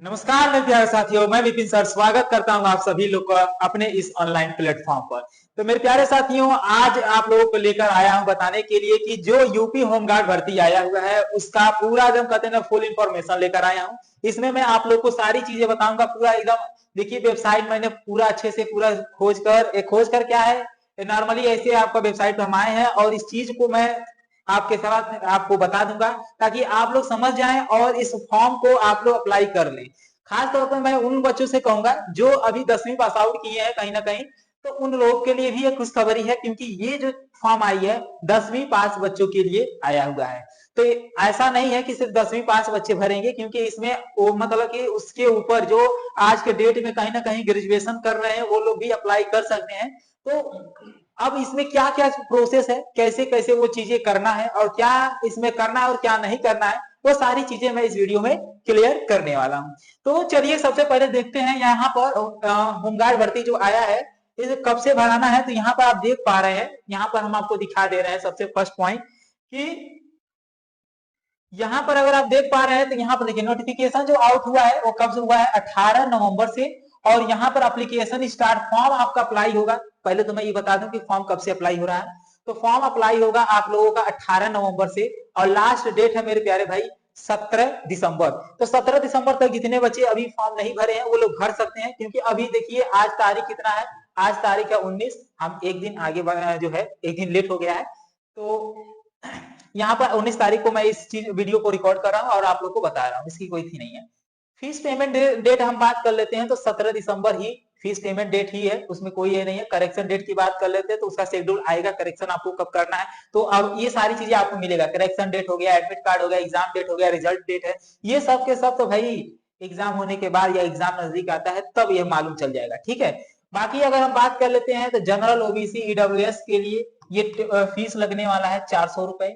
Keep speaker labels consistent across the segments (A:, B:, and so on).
A: नमस्कार मेरे प्यारे साथियों, मैं विपिन सर स्वागत करता हूं आप सभी लोग का अपने इस ऑनलाइन प्लेटफॉर्म पर। तो मेरे प्यारे साथियों, आज आप लोगों को लेकर आया हूं बताने के लिए कि जो यूपी होमगार्ड भर्ती आया हुआ है उसका पूरा एकदम कहते हैं ना फुल इंफॉर्मेशन लेकर आया हूं। इसमें मैं आप लोग को सारी चीजें बताऊंगा पूरा एकदम। देखिए वेबसाइट मैंने पूरा अच्छे से पूरा खोज कर क्या है, नॉर्मली ऐसे आपका वेबसाइट पर हम आए हैं और इस चीज को मैं आपके साथ आपको बता दूंगा ताकि आप लोग समझ जाएं और इस फॉर्म को आप लोग अप्लाई कर लें। खास तौर पर मैं उन बच्चों से कहूंगा जो अभी 10वीं पास आउट किए हैं कहीं ना कहीं, तो उन लोगों के लिए भी एक खुशखबरी है क्योंकि ये जो फॉर्म आई है 10वीं पास बच्चों के लिए आया हुआ है। तो ऐसा नहीं है कि सिर्फ 10वीं पास बच्चे भरेंगे, क्योंकि इसमें वो मतलब कि उसके ऊपर जो आज के डेट में कहीं ना कहीं ग्रेजुएशन कर रहे हैं वो लोग भी अप्लाई कर सकते हैं। तो अब इसमें क्या क्या प्रोसेस है, कैसे कैसे वो चीजें करना है और क्या इसमें करना है और क्या नहीं करना है, वो सारी चीजें मैं इस वीडियो में क्लियर करने वाला हूं। तो चलिए सबसे पहले देखते हैं यहाँ पर होमगार्ड भर्ती जो आया है इसे कब से भराना है। तो यहाँ पर आप देख पा रहे हैं, यहाँ पर हम आपको दिखा दे रहे हैं सबसे फर्स्ट पॉइंट कि यहाँ पर अगर आप देख पा रहे हैं तो यहाँ पर देखिए नोटिफिकेशन जो आउट हुआ है वो कब से हुआ है, 18 नवंबर से। और यहाँ पर एप्लीकेशन स्टार्ट फॉर्म आपका अप्लाई होगा। पहले तो मैं ये बता दूं कि फॉर्म कब से अप्लाई हो रहा है। तो फॉर्म अप्लाई होगा आप लोगों का 18 नवंबर से और लास्ट डेट है मेरे प्यारे भाई 17 दिसंबर। तो 17 दिसंबर तक जितने बच्चे अभी फॉर्म नहीं भरे हैं वो लोग भर सकते हैं, क्योंकि अभी देखिए आज तारीख कितना है, आज तारीख है 19। हम एक दिन आगे जो है एक दिन लेट हो गया है। तो यहाँ पर 19 तारीख को मैं इस चीज वीडियो को रिकॉर्ड कर रहा हूँ और आप लोग को बता रहा हूँ, इसकी कोई थी नहीं है। फीस पेमेंट डेट हम बात कर लेते हैं तो 17 दिसंबर ही फीस पेमेंट डेट ही है, उसमें कोई ये नहीं है। करेक्शन डेट की बात कर लेते हैं तो उसका शेड्यूल आएगा, करेक्शन आपको कब करना है। तो अब ये सारी चीजें आपको मिलेगा, करेक्शन डेट हो गया, एडमिट कार्ड हो गया, एग्जाम डेट हो गया, रिजल्ट डेट है। ये सब के सब तो भाई एग्जाम होने के बाद या एग्जाम नजदीक आता है तब ये मालूम चल जाएगा, ठीक है। बाकी अगर हम बात कर लेते हैं तो जनरल ओबीसी ईडब्ल्यूएस के लिए ये फीस लगने वाला है 400 रुपए।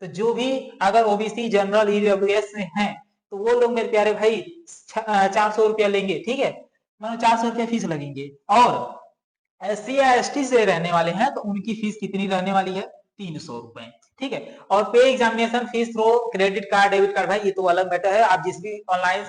A: तो जो भी अगर ओबीसी जनरल ईडब्ल्यूएस में हैं तो वो लोग मेरे प्यारे भाई 400 रुपया लेंगे, ठीक है। मतलब 400 रुपया फीस लगेंगे। और एससी या एसटी से रहने वाले हैं तो उनकी फीस कितनी रहने वाली है, 300 रुपए, ठीक है। और pay examination fees through credit card debit card, भाई ये तो अलग मैटर है। आप जिस भी ऑनलाइन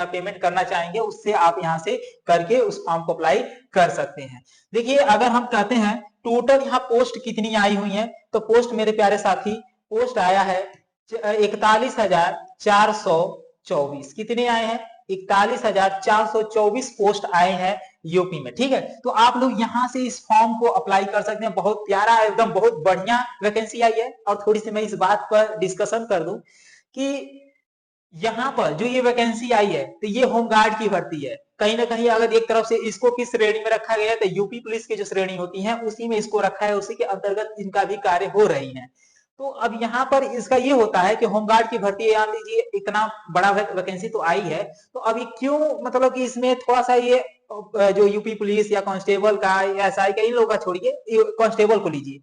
A: पेमेंट करना चाहेंगे उससे आप यहाँ से करके उस फॉर्म को अप्लाई कर सकते हैं। देखिए अगर हम कहते हैं टोटल यहाँ पोस्ट कितनी आई हुई है, तो पोस्ट मेरे प्यारे साथी पोस्ट आया है 41,424। कितने आए हैं, 41,424 पोस्ट आए हैं यूपी में, ठीक है। तो आप लोग यहाँ से इस फॉर्म को अप्लाई कर सकते हैं। बहुत प्यारा एकदम बहुत बढ़िया वैकेंसी आई है। और थोड़ी सी मैं इस बात पर डिस्कशन कर दूं कि यहाँ पर जो ये वैकेंसी आई है तो ये होमगार्ड की भर्ती है। कहीं ना कहीं अगर एक तरफ से इसको किस श्रेणी में रखा गया है तो यूपी पुलिस की जो श्रेणी होती है उसी में इसको रखा है, उसी के अंतर्गत इनका भी कार्य हो रही है। तो अब यहाँ पर इसका ये होता है कि होमगार्ड की भर्ती मान लीजिए इतना बड़ा वैकेंसी तो आई है, तो अभी क्यों मतलब कि इसमें थोड़ा सा ये जो यूपी पुलिस या कांस्टेबल का या एसआई का इन लोगों का छोड़िए, कांस्टेबल को लीजिए,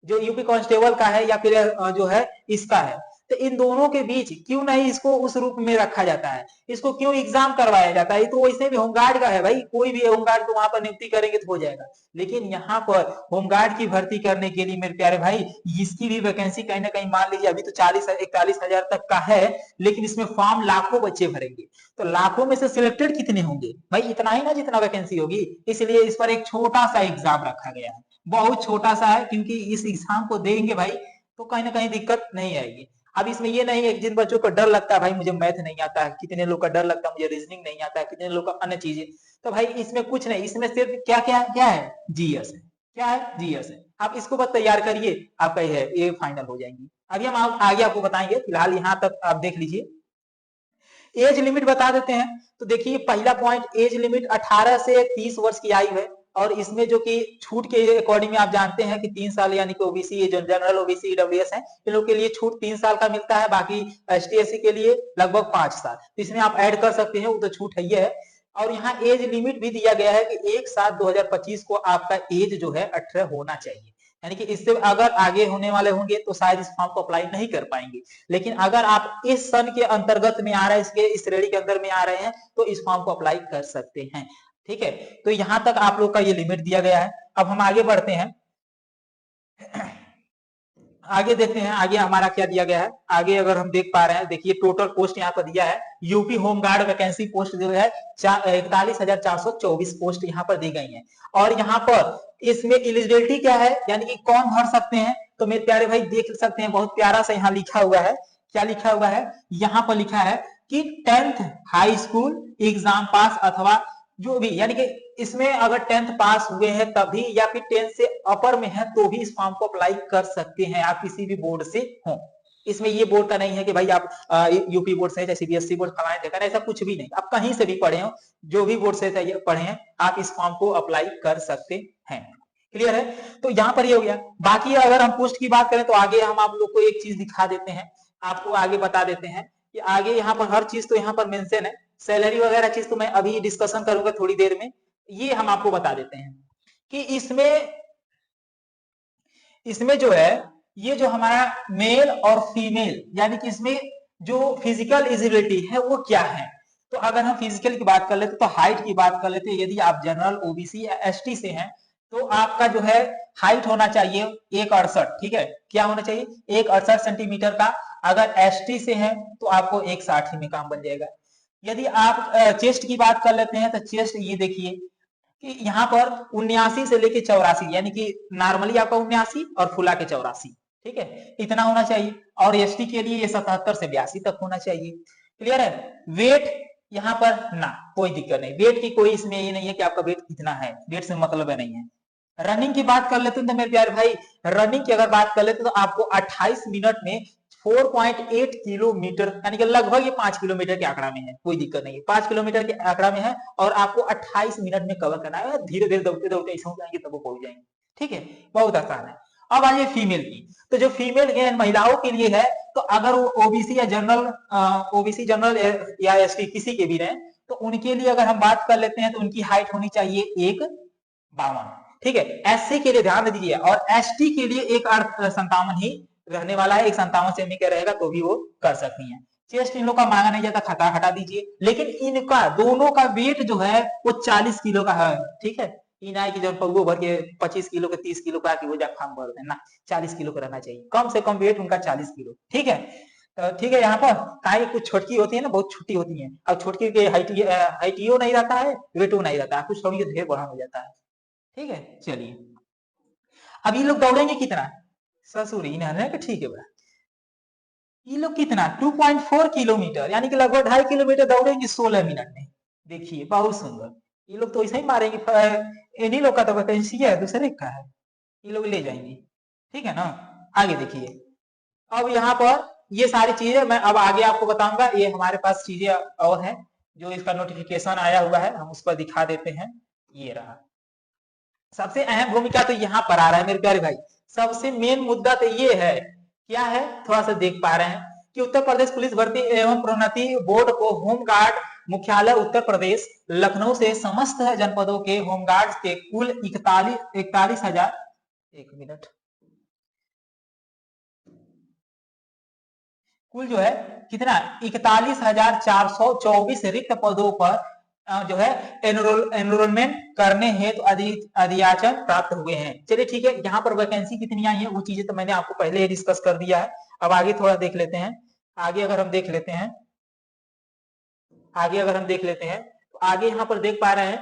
A: जो यूपी कांस्टेबल का है या फिर जो है इसका है, तो इन दोनों के बीच क्यों नहीं इसको उस रूप में रखा जाता है, इसको क्यों एग्जाम करवाया जाता है। तो वैसे भी होमगार्ड का है भाई, कोई भी होमगार्ड को वहां पर नियुक्ति करेंगे तो हो जाएगा। लेकिन यहाँ पर होमगार्ड की भर्ती करने के लिए मेरे प्यारे भाई इसकी भी वैकेंसी कहीं ना कहीं मान लीजिए अभी तो 41,000 तक का है, लेकिन इसमें फॉर्म लाखों बच्चे भरेंगे। तो लाखों में से सिलेक्टेड कितने होंगे भाई, इतना ही ना जितना वैकेंसी होगी। इसलिए इस पर एक छोटा सा एग्जाम रखा गया है, बहुत छोटा सा है, क्योंकि इस एग्जाम को देंगे भाई तो कहीं ना कहीं दिक्कत नहीं आएगी। अब इसमें ये नहीं है, जिन बच्चों को डर लगता है भाई मुझे मैथ नहीं आता है, कितने लोग का डर लगता है मुझे रीजनिंग नहीं आता है, कितने लोग का अन्य चीजें, तो भाई इसमें कुछ नहीं, इसमें सिर्फ क्या क्या क्या है, जीएस है। क्या है, जीएस है। आप इसको बस तैयार करिए, आपका ये फाइनल हो जाएंगी। अभी हम आगे आपको बताएंगे, फिलहाल यहाँ तक आप देख लीजिए। एज लिमिट बता देते हैं। तो देखिए पहला पॉइंट, एज लिमिट 18 से 30 वर्ष की आयु है। और इसमें जो कि छूट के अकॉर्डिंग में आप जानते हैं कि 3 साल यानी कि ओबीसी जो जनरल ओबीसी ईडब्ल्यूएस है इन लोग के लिए छूट 3 साल का मिलता है, बाकी एसटी एससी के लिए लगभग 5 साल। तो इसमें आप ऐड कर सकते हैं, वो तो छूट है ही है। और यहाँ एज लिमिट भी दिया गया है कि 1/7/2025 को आपका एज जो है 18 होना चाहिए। यानी कि इससे अगर आगे होने वाले होंगे तो शायद इस फॉर्म को अप्लाई नहीं कर पाएंगे। लेकिन अगर आप इस सन के अंतर्गत में आ रहे हैं, इसके इस श्रेणी के अंदर में आ रहे हैं तो इस फॉर्म को अप्लाई कर सकते हैं, ठीक है। तो यहां तक आप लोग का ये लिमिट दिया गया है। अब हम आगे बढ़ते हैं। आगे देखते हैं आगे हमारा क्या दिया गया है। आगे अगर हम देख पा रहे हैं, देखिए टोटल पोस्ट यहाँ पर दिया है। यूपी होमगार्ड वैकेंसी पोस्ट जो है 41,424 पोस्ट यहाँ पर दी गई है। और यहाँ पर इसमें एलिजिबिलिटी क्या है, यानी कि कौन भर सकते हैं, तो मेरे प्यारे भाई देख सकते हैं बहुत प्यारा सा यहाँ लिखा हुआ है। क्या लिखा हुआ है, यहाँ पर लिखा है कि 10th हाई स्कूल एग्जाम पास अथवा जो भी, यानी कि इसमें अगर 10th पास हुए हैं तभी, या फिर 10th से अपर में है तो भी इस फॉर्म को अप्लाई कर सकते हैं, आप किसी भी बोर्ड से हो। इसमें ये बोर्ड का नहीं है कि भाई आप यूपी बोर्ड से, सीबीएसई बोर्ड, फलाने जगह, ऐसा कुछ भी नहीं। आप कहीं से भी पढ़े हो, जो भी बोर्ड से पढ़े हैं, आप इस फॉर्म को अप्लाई कर सकते हैं। क्लियर है, तो यहाँ पर ये हो गया। बाकी अगर हम पोस्ट की बात करें तो आगे हम आप लोग को एक चीज दिखा देते हैं, आपको आगे बता देते हैं कि आगे यहाँ पर हर चीज तो यहाँ पर मेंशन है। सैलरी वगैरह चीज तो मैं अभी डिस्कशन करूंगा थोड़ी देर में। ये हम आपको बता देते हैं कि इसमें जो है, ये जो हमारा मेल और फीमेल, यानी कि इसमें जो फिजिकल एलिजिबिलिटी है वो क्या है। तो अगर हम फिजिकल की बात कर लेते तो हाइट की बात कर लेते, यदि आप जनरल, ओबीसी या एसटी से हैं तो आपका जो है हाइट होना चाहिए 168, ठीक है, क्या होना चाहिए, 168 सेंटीमीटर का। अगर एसटी से है तो आपको 160 में काम बन जाएगा। यदि आप चेस्ट की बात कर लेते हैं तो चेस्ट ये देखिए कि यहाँ पर 79 से लेके 84, यानी कि नॉर्मली आपका 79 और फुला के 84, ठीक है, इतना होना चाहिए। और एसटी के लिए ये 77 से 82 तक होना चाहिए। क्लियर है। वेट यहाँ पर ना कोई दिक्कत नहीं, वेट की कोई इसमें ये नहीं है कि आपका वेट कितना है, वेट से मतलब है नहीं है। रनिंग की बात कर लेते हैं तो मेरे प्यारे भाई, रनिंग की अगर बात कर लेते हैं तो आपको 28 मिनट में 4.8 किलोमीटर, यानी कि लगभग ये 5 किलोमीटर के आंकड़ा में है, कोई दिक्कत नहीं है, 5 किलोमीटर के आंकड़ा में है और आपको 28 मिनट में कवर करना है। धीरे धीरे दौड़ते दौड़ते ऐसा हो जाएंगे तब वो पहुंच जाएंगे, ठीक है, बहुत आसान है। अब आइए फीमेल की, तो जो फीमेल महिलाओं के लिए है, तो अगर वो ओबीसी या जनरल या एसटी किसी के भी रहे, तो उनके लिए अगर हम बात कर लेते हैं तो उनकी हाइट होनी चाहिए 152, ठीक है। एससी के लिए ध्यान दीजिए, और एसटी के लिए 157 ही रहने वाला है, 157 सेमी का रहेगा तो भी वो कर सकती हैं। चेस्ट इन लोग का मांगा नहीं जाता, हटा दीजिए, लेकिन इनका दोनों का वेट जो है वो 40 किलो का है, ठीक है। इनाय की जब पगो भर के 25 किलो के 30 किलो का वो जा फार्म भर देना, 40 किलो का रहना चाहिए, कम से कम वेट उनका 40 किलो, ठीक है। तो ठीक है, यहाँ पर काई कुछ छोटकी होती है ना, बहुत छोटी होती है, अब छोटकी के हाइटियो नहीं रहता है, वेटो नहीं रहता है, कुछ थोड़ी ढेर बड़ा हो जाता है, ठीक है। चलिए, अब ये लोग दौड़ेंगे कितना, ससुर ठीक है बड़ा, ये लोग कितना 2.4 किलोमीटर, यानी कि लगभग 2.5 किलोमीटर दौड़ेंगे 16 मिनट में। देखिए बहुत सुंदर, ये लोग तो ऐसे ही मारेंगे, इन्हीं लोग का तो वैकेंसी है, दूसरे का है, ये लोग ले जाएंगे, ठीक है ना। आगे देखिए, अब यहाँ पर ये सारी चीजें मैं अब आगे आपको बताऊंगा। ये हमारे पास चीजें और हैं जो इसका नोटिफिकेशन आया हुआ है, हम उस पर दिखा देते हैं। ये रहा, सबसे अहम भूमिका तो यहाँ पर आ रहा है मेरे प्यारे भाई, सबसे मेन मुद्दा तो ये है, क्या है, थोड़ा सा देख पा रहे हैं कि उत्तर प्रदेश पुलिस भर्ती एवं प्रोन्नति बोर्ड को होमगार्ड मुख्यालय उत्तर प्रदेश लखनऊ से समस्त जनपदों के होमगार्ड के कुल 41,000, एक मिनट, कुल जो है कितना 41,424 रिक्त पदों पर जो है एनरोलमेंट करने हेतु अधियाचन प्राप्त हुए हैं। चलिए ठीक है, यहाँ पर वैकेंसी कितनी आई है वो चीजें तो मैंने आपको पहले ही डिस्कस कर दिया है। अब आगे थोड़ा देख लेते हैं, आगे अगर हम देख लेते हैं, तो आगे यहाँ पर देख पा रहे हैं,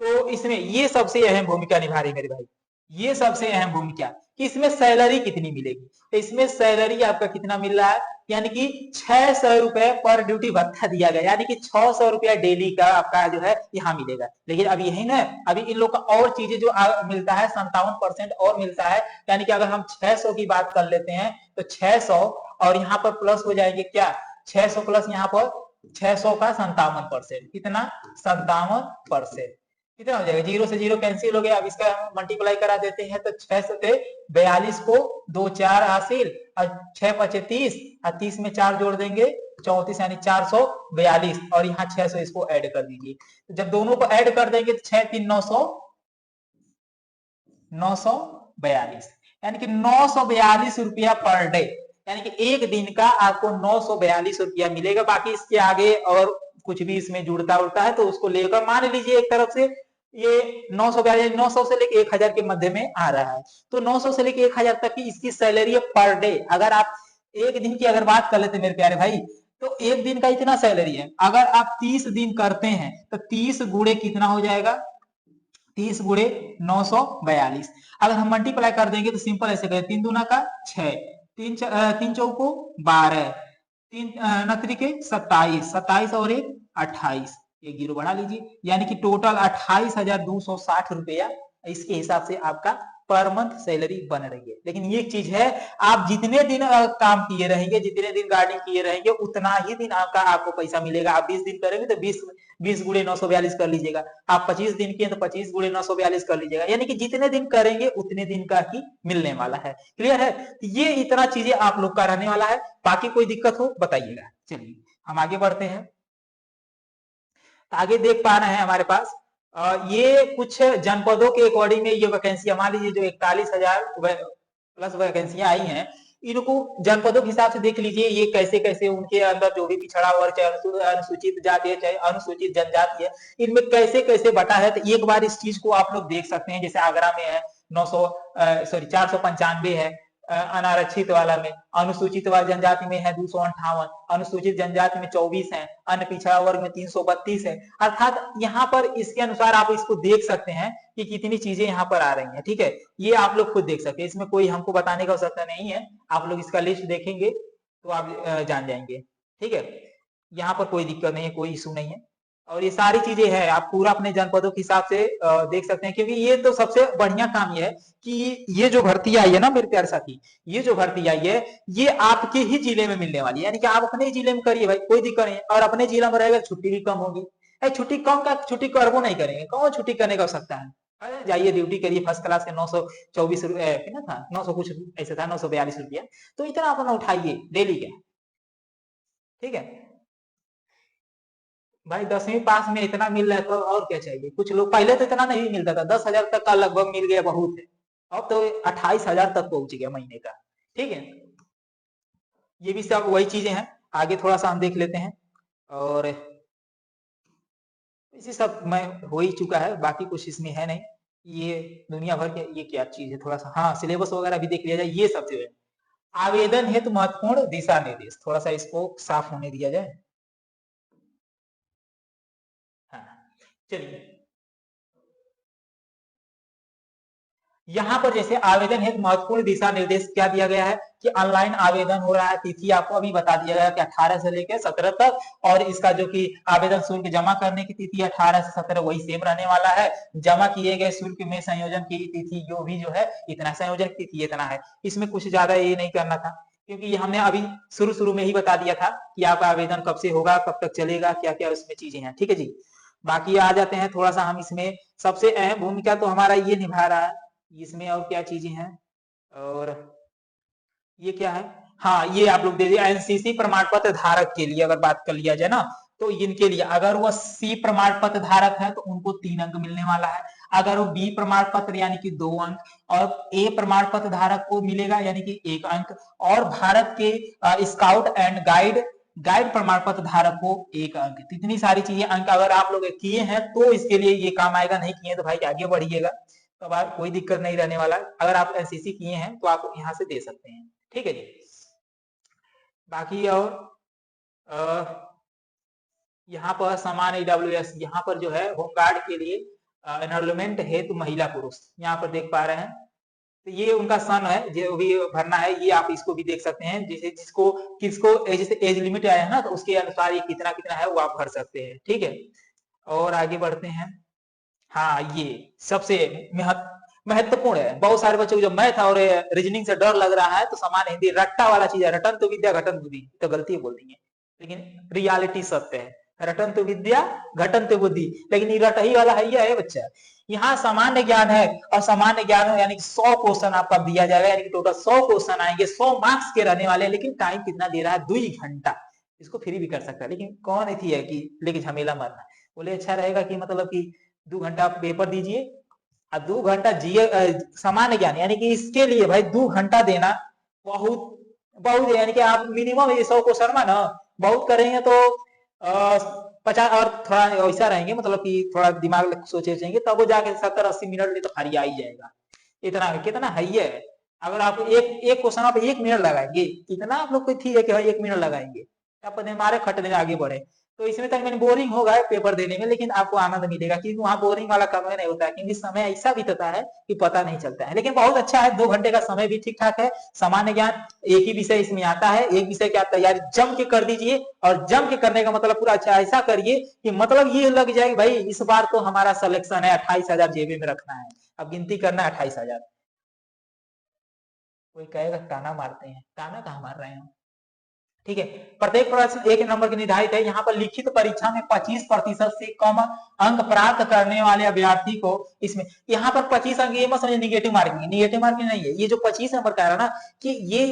A: तो इसमें ये सबसे अहम भूमिका निभा रही मेरे भाई, ये सबसे अहम भूमिका कि इसमें सैलरी कितनी मिलेगी। तो इसमें सैलरी आपका कितना मिल रहा है, यानी कि 600 रुपए पर ड्यूटी भत्ता दिया गया, यानी कि 600 रुपया डेली का आपका जो है यहाँ मिलेगा। लेकिन अब यही ना, अभी इन लोग का और चीजें जो मिलता है 57% और मिलता है, यानी कि अगर हम 600 की बात कर लेते हैं तो 600 और यहाँ पर प्लस हो जाएंगे क्या, 600 प्लस यहाँ पर 600 का 57%, कितना 57%, कितना हो जाएगा, 0 से 0 कैंसिल हो गया। अब इसका मल्टीप्लाई करा देते हैं तो 6 से 42 को 2 4 हासिल, और 6 5 30, और 30 में 4 जोड़ देंगे 34, यानी 442, और यहाँ 600 इसको ऐड कर दीजिए। तो जब दोनों को ऐड कर देंगे तो 6 3 942, यानी कि 942 रुपया पर डे, यानी कि एक दिन का आपको 942 रुपया मिलेगा। बाकी इसके आगे और कुछ भी इसमें जुड़ता उड़ता है तो उसको लेकर मान लीजिए एक तरफ से ये 900 से लेके 1000 के मध्य में आ रहा है। तो 900 से लेके 1000 तक की इसकी सैलरी है पर डे। अगर आप एक दिन की अगर बात कर लेते मेरे प्यारे भाई, तो एक दिन का इतना सैलरी है। अगर आप 30 दिन करते हैं तो 30 गुणे कितना हो जाएगा, 30 गुणे 942। अगर हम मल्टीप्लाई कर देंगे तो सिंपल ऐसे करें, 3 दूना का 6, 3 चौको 12, 3 नत्री के 27, 27 और 1 28, एक जीरो बढ़ा लीजिए, यानी कि टोटल 28,260 रुपया इसके हिसाब से आपका पर मंथ सैलरी बन रही है। लेकिन ये चीज है, आप जितने दिन काम किए रहेंगे, जितने दिन गार्डिंग किए रहेंगे, उतना ही दिन आपको पैसा मिलेगा। आप 20 दिन करेंगे तो 20 गुणे 942 कर लीजिएगा। आप 25 दिन किए तो 25 गुणे 942 कर लीजिएगा, यानी कि जितने दिन करेंगे उतने दिन का ही मिलने वाला है। क्लियर है? ये इतना चीजें आप लोग का रहने वाला है। बाकी कोई दिक्कत हो बताइएगा। चलिए हम आगे बढ़ते हैं। आगे देख पा रहे हैं हमारे पास ये कुछ जनपदों के अकॉर्डिंग में ये वैकेंसी, मान लीजिए जो 41,000 प्लस वैकेंसियां आई हैं, इनको जनपदों के हिसाब से देख लीजिए ये कैसे कैसे उनके अंदर जो भी पिछड़ा वर्ग, चाहे अनुसूचित जाति है चाहे अनुसूचित जनजाति है, इनमें कैसे कैसे बटा है। तो एक बार इस चीज को आप लोग देख सकते हैं। जैसे आगरा में है 495 है, अनारक्षित वाला में, अनुसूचित जनजाति में है 258, अनुसूचित जनजाति में 24 है, अन्य पिछड़ा वर्ग में 332 है। अर्थात यहाँ पर इसके अनुसार आप इसको देख सकते हैं कि कितनी चीजें यहाँ पर आ रही हैं। ठीक है, ये आप लोग खुद देख सकते हैं, इसमें कोई हमको बताने का आवश्यकता नहीं है। आप लोग इसका लिस्ट देखेंगे तो आप जान जाएंगे। ठीक है, यहाँ पर कोई दिक्कत नहीं है, कोई इशू नहीं है। और ये सारी चीजें हैं, आप पूरा अपने जनपदों के हिसाब से देख सकते हैं। क्योंकि ये तो सबसे बढ़िया काम ये है कि ये जो भर्ती आई है ना मेरे प्यारे साथी, ये जो भर्ती आई है ये आपके ही जिले में मिलने वाली है। यानी कि आप अपने ही जिले में करिए भाई, कोई दिक्कत नहीं है। और अपने जिला में रहेगा छुट्टी भी कम होगी। छुट्टी कम का छुट्टी करवो नहीं करेंगे, कौन छुट्टी करने का आवश्यकता है। जाइए ड्यूटी करिए, फर्स्ट क्लास के 924 रुपये ना था, 900 कुछ ऐसे था, 942 रुपया। तो इतना अपना उठाइए डेली का। ठीक है भाई, 10वीं पास में इतना मिल रहा है तो और क्या चाहिए। कुछ लोग पहले तो इतना नहीं मिलता था, 10,000 तक का लगभग मिल गया, बहुत है। अब तो 28,000 तक पहुंच गया महीने का। ठीक है, ये भी सब वही चीजें हैं। आगे थोड़ा सा हम देख लेते हैं। और इसी सब में हो ही चुका है, बाकी कुछ इसमें है नहीं। ये दुनिया भर के ये क्या चीज है, थोड़ा सा हाँ सिलेबस वगैरह भी देख लिया जाए। ये सब जो है आवेदन हेतु महत्वपूर्ण दिशा निर्देश, थोड़ा सा इसको साफ होने दिया जाए। हाँ चलिए, यहाँ पर जैसे आवेदन हेतु महत्वपूर्ण दिशा निर्देश क्या दिया गया है कि ऑनलाइन आवेदन हो रहा है। तिथि आपको अभी बता दिया गया कि 18 से लेकर 17 तक, और इसका जो कि आवेदन शुल्क जमा करने की तिथि 18 से 17 वही सेम रहने वाला है। जमा किए गए शुल्क में संयोजन की तिथि जो भी जो है इतना, संयोजन की तिथि इतना है। इसमें कुछ ज्यादा ये नहीं करना था, क्योंकि हमने अभी शुरू में ही बता दिया था कि आपका आवेदन कब से होगा, कब तक चलेगा, क्या क्या उसमें चीजें हैं। ठीक है जी, बाकी आ जाते हैं थोड़ा सा हम इसमें। सबसे अहम भूमिका तो हमारा ये निभा रहा है इसमें। और क्या चीजें हैं, और ये क्या है, हाँ ये आप लोग दे दिए। एनसीसी प्रमाण पत्र धारक के लिए अगर बात कर लिया जाए ना, तो इनके लिए अगर वो सी प्रमाण पत्र धारक है तो उनको 3 अंक मिलने वाला है। अगर वो बी प्रमाण पत्र यानी कि 2 अंक, और ए प्रमाण पत्र धारक को मिलेगा यानी कि 1 अंक, और भारत के स्काउट एंड गाइड प्रमाण पत्र धारक को 1 अंक। इतनी सारी चीजें अंक अगर आप लोग किए हैं तो इसके लिए ये काम आएगा, नहीं किए तो भाई आगे बढ़िएगा, तो अब कोई दिक्कत नहीं रहने वाला। अगर आप एनसीसी किए हैं तो आप यहाँ से दे सकते हैं। ठीक है जी, बाकी और यहाँ पर समान ईडब्ल्यूएस, यहाँ पर जो है होमगार्ड के लिए एनरोलमेंट हेतु महिला पुरुष यहाँ पर देख पा रहे हैं। तो ये उनका सन है जो भी भरना है, ये आप इसको भी देख सकते हैं। जैसे जिसको किसको जैसे एज लिमिट आया है ना, तो उसके अनुसार ये कितना कितना है वो आप भर सकते हैं। ठीक है, और आगे बढ़ते हैं। हाँ ये सबसे महत्वपूर्ण है। बहुत सारे बच्चों को जब मैथ और रीजनिंग से डर लग रहा है तो समान हिंदी रट्टा वाला चीज है। रटन तो विद्या घटन बुद्धि, तो गलती बोल दी है, लेकिन रियलिटी सत्य है। रटन तो विद्या घटन तो बुद्धि, लेकिन ये रटही वाला है बच्चा। यहाँ सामान्य ज्ञान है, और सामान्य ज्ञान यानी कि 100 क्वेश्चन आपका दिया जाएगा, यानी कि टोटल 100 क्वेश्चन आएंगे, 100 मार्क्स के रहने वाले। लेकिन टाइम कितना दे रहा है, 2 घंटा। इसको फ्री भी कर सकता है, लेकिन कौन थी है कि लेकिन झमेला मरना। बोले अच्छा रहेगा कि मतलब कि 2 घंटा आप पेपर दीजिए और 2 घंटा सामान्य ज्ञान, यानी कि इसके लिए भाई 2 घंटा देना बहुत बहुत, यानी कि आप मिनिमम ये 100 क्वेश्चन में ना बहुत करेंगे तो 50 और थोड़ा ऐसा रहेंगे, मतलब कि थोड़ा दिमाग सोचे सोचेंगे, तब वो जाके 70-80 मिनट में तो खाली आ ही जाएगा। इतना कितना है ये है। अगर आप एक एक क्वेश्चन आप 1 मिनट लगाएंगे, कितना आप लोग को थी है कि भाई 1 मिनट लगाएंगे, आप पता मारे खट देने आगे बढ़े। तो इसमें तक मैंने बोरिंग होगा पेपर देने में, लेकिन आपको आनंद मिलेगा, क्योंकि वहाँ बोरिंग वाला समय नहीं होता है, क्योंकि समय ऐसा बीतता है कि पता नहीं चलता है। लेकिन बहुत अच्छा है, 2 घंटे का समय भी ठीक ठाक है। सामान्य ज्ञान एक ही विषय इसमें आता है, एक विषय की आप तैयारी जम के कर दीजिए, और जम के करने का मतलब पूरा अच्छा ऐसा करिए कि मतलब ये लग जाए भाई इस बार तो हमारा सिलेक्शन है, 28,000 जेबी में रखना है। अब गिनती करना है 28,000। कोई कहेगा ताना मारते हैं, ताना कहाँ मार रहे हैं। ठीक है, प्रत्येक प्रश्न 1 नंबर के निर्धारित है। यहाँ पर लिखित परीक्षा में 25% से कम अंक प्राप्त करने वाले अभ्यर्थी को इसमें, यहाँ पर 25 अंक ये मत समझिए निगेटिव मार्किंग, निगेटिव मार्किंग नहीं है। ये जो 25 नंबर का है ना, कि ये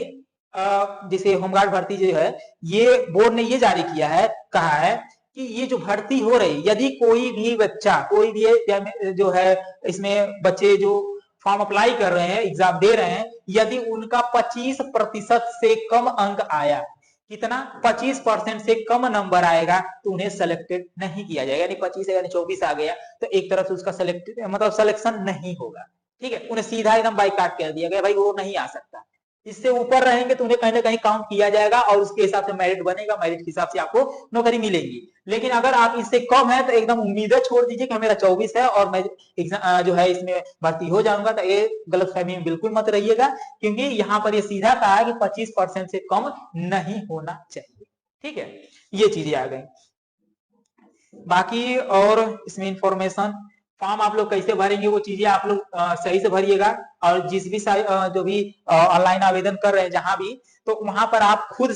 A: जैसे होमगार्ड भर्ती जो है, ये बोर्ड ने ये जारी किया है, कहा है कि ये जो भर्ती हो रही, यदि कोई भी बच्चा, कोई भी जो है इसमें बच्चे जो फॉर्म अप्लाई कर रहे हैं, एग्जाम दे रहे हैं, यदि उनका 25% से कम अंक आया, कितना 25% से कम नंबर आएगा, तो उन्हें सिलेक्टेड नहीं किया जाएगा। यानी 25 यानी 24 आ गया तो एक तरफ से उसका सिलेक्टेड मतलब सिलेक्शन नहीं होगा। ठीक है, उन्हें सीधा एकदम बाइकाट कर दिया गया, भाई वो नहीं आ सकता। इससे ऊपर रहेंगे तो उन्हें कहीं ना कहीं काउंट किया जाएगा, और उसके हिसाब से मेरिट बनेगा, मेरिट के हिसाब से आपको नौकरी मिलेगी। लेकिन अगर आप इससे कम है तो एकदम उम्मीदें छोड़ दीजिए कि मेरा 24 है और मैं जो है इसमें भर्ती हो जाऊंगा, तो ये गलतफहमी में बिल्कुल मत रहिएगा, क्योंकि यहाँ पर ये सीधा कहा है कि 25% से कम नहीं होना चाहिए। ठीक है, ये चीजें आ गई। बाकी और इसमें इंफॉर्मेशन, फॉर्म आप लोग कैसे भरेंगे वो चीजें आप लोग सही से भरिएगा। और जिस भी जो भी ऑनलाइन आवेदन कर रहे हैं जहां भी, तो वहां पर आप खुद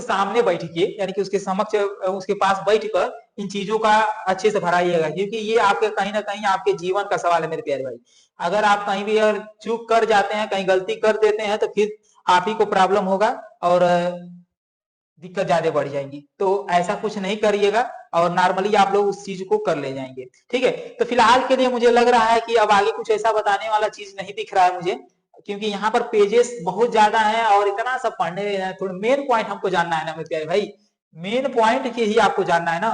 A: सामने बैठिए, यानी कि उसके समक्ष उसके पास बैठकर इन चीजों का अच्छे से भराइएगा, क्योंकि ये आपके कहीं ना कहीं आपके जीवन का सवाल है मेरे प्यारे भाई। अगर आप कहीं भी अगर चूक कर जाते हैं, कहीं गलती कर देते हैं, तो फिर आप ही को प्रॉब्लम होगा और दिक्कत ज्यादा बढ़ जाएंगी। तो ऐसा कुछ नहीं करिएगा, और नॉर्मली आप लोग उस चीज को कर ले जाएंगे। ठीक है, तो फिलहाल के लिए मुझे लग रहा है कि अब आगे कुछ ऐसा बताने वाला चीज नहीं दिख रहा है मुझे, क्योंकि यहाँ पर पेजेस बहुत ज्यादा है और इतना सब पढ़ने हैं। थोड़ा मेन पॉइंट हमको जानना है ना मेरे प्यारे भाई, मेन पॉइंट के ही आपको जानना है ना।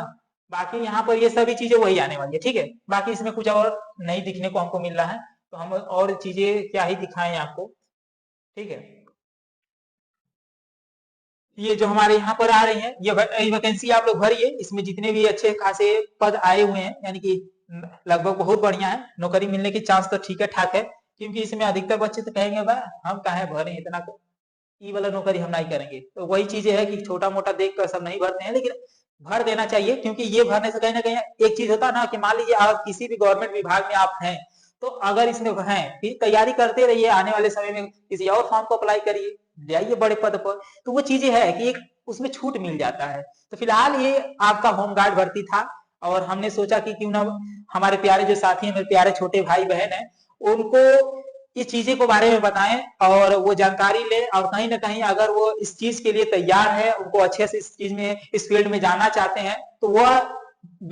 A: बाकी यहाँ पर ये सभी चीजें वही आने वाली है। ठीक है, बाकी इसमें कुछ और नहीं दिखने को हमको मिल रहा है, तो हम और चीजें क्या ही दिखाएं आपको। ठीक है, ये जो हमारे यहाँ पर आ रही है, ये वैकेंसी आप लोग भरिए। इसमें जितने भी अच्छे खासे पद आए हुए हैं, यानी कि लगभग बहुत बढ़िया है, नौकरी मिलने की चांस तो ठीक है ठाक है। क्योंकि इसमें अधिकतर बच्चे तो कहेंगे भाई हम काहे भरे इतना, तो ई वाला नौकरी हम नहीं करेंगे। तो वही चीजें है कि छोटा मोटा देख कर सब नहीं भरते हैं, लेकिन भर देना चाहिए, क्योंकि ये भरने से कहीं ना कहीं एक चीज होता है ना, कि मान लीजिए आप किसी भी गवर्नमेंट विभाग में आप हैं, तो अगर इसमें हैं फिर तैयारी करते रहिए, आने वाले समय में किसी और फॉर्म को अप्लाई करिए, जाइए बड़े पद पर। तो वो चीजें है कि एक उसमें छूट मिल जाता है। तो फिलहाल ये आपका होमगार्ड भर्ती था, और हमने सोचा कि क्यों ना हमारे प्यारे जो साथी हैं, मेरे प्यारे छोटे भाई बहन हैं, उनको इस चीजें को बारे में बताएं और वो जानकारी ले, और कहीं ना कहीं अगर वो इस चीज के लिए तैयार है, उनको अच्छे से इस चीज में इस फील्ड में जाना चाहते हैं, तो वह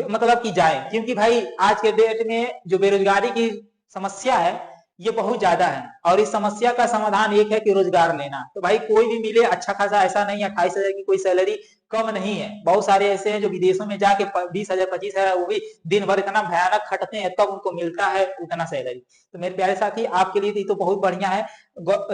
A: मतलब कि जाए। क्योंकि भाई आज के डेट में जो बेरोजगारी की समस्या है ये बहुत ज्यादा है, और इस समस्या का समाधान एक है कि रोजगार लेना। तो भाई कोई भी मिले अच्छा खासा, ऐसा नहीं 28,000 की कोई सैलरी कम नहीं है। बहुत सारे ऐसे हैं जो विदेशों में जाके 20,000 25,000 वो भी दिन भर इतना भयानक खटते हैं, तब उनको मिलता है उतना सैलरी। तो मेरे प्यारे साथी आपके लिए तो बहुत बढ़िया है,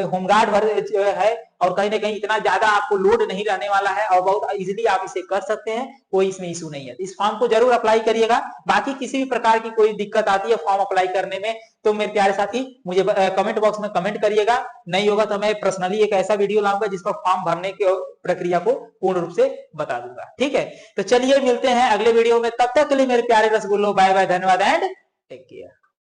A: होमगार्ड है, और कहीं ना कहीं इतना ज्यादा आपको लोड नहीं रहने वाला है, और बहुत इजीली आप इसे कर सकते हैं, कोई इसमें इशू नहीं है। इस फॉर्म को जरूर अप्लाई करिएगा। बाकी किसी भी प्रकार की कोई दिक्कत आती है फॉर्म अप्लाई करने में, तो मेरे प्यारे साथी मुझे कमेंट बॉक्स में कमेंट करिएगा। नहीं होगा तो मैं पर्सनली एक ऐसा वीडियो लाऊंगा जिस पर फॉर्म भरने की प्रक्रिया को पूर्ण रूप से बता दूंगा। ठीक है, तो चलिए मिलते हैं अगले वीडियो में, तब तक के लिए मेरे प्यारे रसगुल्लो, बाय बाय, धन्यवाद एंड टेक केयर।